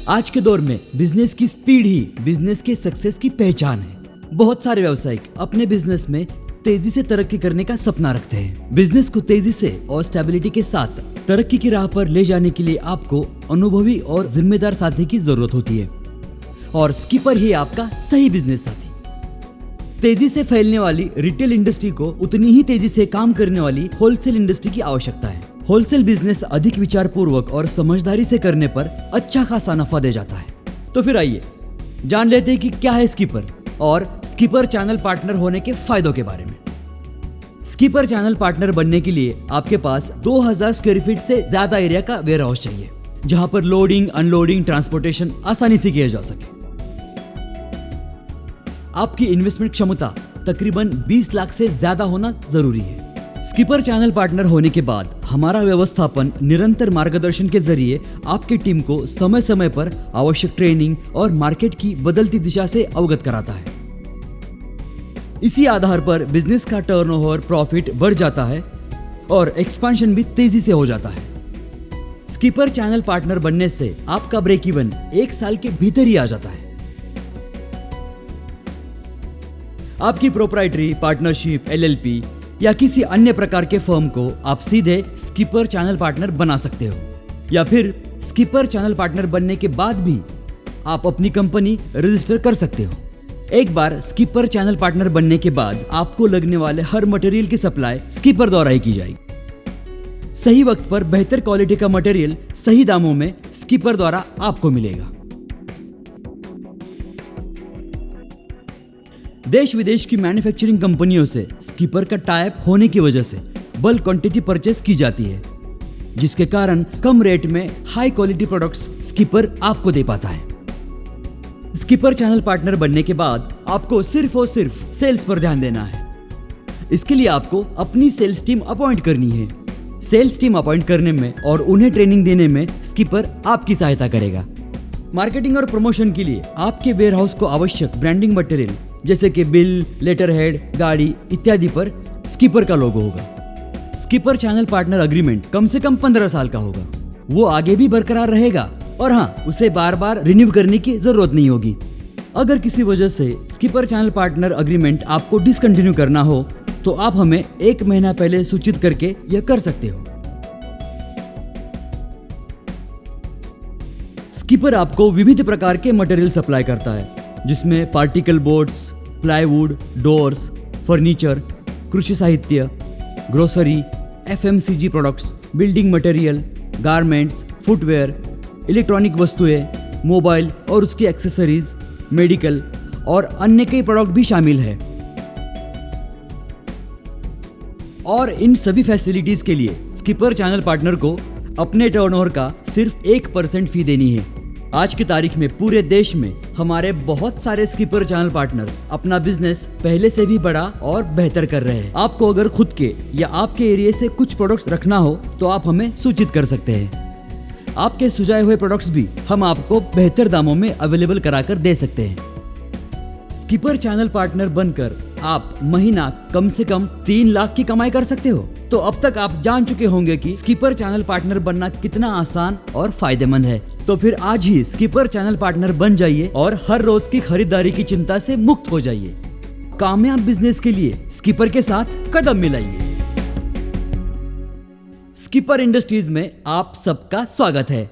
आज के दौर में बिजनेस की स्पीड ही बिजनेस के सक्सेस की पहचान है। बहुत सारे व्यावसायिक अपने बिजनेस में तेजी से तरक्की करने का सपना रखते हैं। बिजनेस को तेजी से और स्टेबिलिटी के साथ तरक्की की राह पर ले जाने के लिए आपको अनुभवी और जिम्मेदार साथी की जरूरत होती है, और स्कीपर ही आपका सही बिजनेस साथी। तेजी से फैलने वाली रिटेल इंडस्ट्री को उतनी ही तेजी से काम करने वाली होलसेल इंडस्ट्री की आवश्यकता है। होलसेल बिजनेस अधिक विचार पूर्वक और समझदारी से करने पर अच्छा खासा नफा दे जाता है। तो फिर आइए जान लेते हैं कि क्या है स्कीपर और स्कीपर चैनल पार्टनर होने के फायदों के बारे में। स्कीपर चैनल पार्टनर बनने के लिए आपके पास 2000 स्क्वायर फीट से ज्यादा एरिया का वेयर हाउस चाहिए, जहां पर लोडिंग अनलोडिंग ट्रांसपोर्टेशन आसानी से किया जा सके। आपकी इन्वेस्टमेंट क्षमता तकरीबन 20 लाख से ज्यादा होना जरूरी है। स्कीपर चैनल पार्टनर होने के बाद हमारा व्यवस्थापन निरंतर मार्गदर्शन के जरिए आपकी टीम को समय समय पर आवश्यक ट्रेनिंग और मार्केट की बदलती दिशा से अवगत कराता है। इसी आधार पर बिजनेस का टर्नओवर प्रॉफिट बढ़ जाता है और एक्सपेंशन भी तेजी से हो जाता है। स्कीपर चैनल पार्टनर बनने से आपका ब्रेक इवन 1 साल के भीतर ही आ जाता है। आपकी प्रोप्राइटरी पार्टनरशिप LLP या किसी अन्य प्रकार के फर्म को आप सीधे स्कीपर चैनल पार्टनर बना सकते हो, या फिर स्कीपर चैनल पार्टनर बनने के बाद भी आप अपनी कंपनी रजिस्टर कर सकते हो। एक बार स्कीपर चैनल पार्टनर बनने के बाद आपको लगने वाले हर मटेरियल की सप्लाई स्कीपर द्वारा ही की जाएगी। सही वक्त पर बेहतर क्वालिटी का मटेरियल सही दामों में स्कीपर द्वारा आपको मिलेगा। देश विदेश की मैन्युफैक्चरिंग कंपनियों से स्कीपर का टाई अप होने की वजह से बल्क क्वांटिटी परचेस की जाती है, जिसके कारण कम रेट में हाई क्वालिटी प्रोडक्ट्स स्कीपर आपको दे पाता है। स्कीपर चैनल पार्टनर बनने के बाद आपको सिर्फ और सिर्फ सेल्स पर ध्यान देना है। इसके लिए आपको अपनी सेल्स टीम अपॉइंट करनी है। सेल्स टीम अपॉइंट करने में और उन्हें ट्रेनिंग देने में स्कीपर आपकी सहायता करेगा। मार्केटिंग और प्रमोशन के लिए आपके वेयरहाउस को आवश्यक ब्रांडिंग मटेरियल जैसे कि बिल, लेटर हेड, गाड़ी इत्यादि पर स्कीपर का लोगो होगा। स्कीपर चैनल पार्टनर अग्रीमेंट कम से कम 15 साल का होगा। वो आगे भी बरकरार रहेगा और हाँ, उसे बार बार रिन्यू करने की जरूरत नहीं होगी। अगर किसी वजह से स्कीपर चैनल पार्टनर अग्रीमेंट आपको डिसकंटिन्यू करना हो तो आप हमें 1 महीना पहले सूचित करके यह कर सकते हो। स्कीपर आपको विविध प्रकार के मटेरियल सप्लाई करता है, जिसमें particle boards, plywood, doors, furniture, कृषि साहित्य, grocery, FMCG products, building material, garments, footwear, electronic वस्तुएं, मोबाइल और उसकी एक्सेसरीज, मेडिकल और अन्य कई प्रोडक्ट भी शामिल है। और इन सभी फैसिलिटीज के लिए स्कीपर चैनल पार्टनर को अपने टर्नओवर का सिर्फ 1% फी देनी है। आज की तारीख में पूरे देश में हमारे बहुत सारे स्कीपर चैनल पार्टनर्स अपना बिजनेस पहले से भी बड़ा और बेहतर कर रहे हैं। आपको अगर खुद के या आपके एरिया से कुछ प्रोडक्ट्स रखना हो तो आप हमें सूचित कर सकते हैं। आपके सुझाए हुए प्रोडक्ट्स भी हम आपको बेहतर दामों में अवेलेबल कराकर दे सकते हैं। स्कीपर चैनल पार्टनर बनकर आप महीना कम से कम 3 लाख की कमाई कर सकते हो। तो अब तक आप जान चुके होंगे कि स्कीपर चैनल पार्टनर बनना कितना आसान और फायदेमंद है। तो फिर आज ही स्कीपर चैनल पार्टनर बन जाइए और हर रोज की खरीदारी की चिंता से मुक्त हो जाइए। कामयाब बिजनेस के लिए स्कीपर के साथ कदम मिलाइए। स्कीपर इंडस्ट्रीज में आप सबका स्वागत है।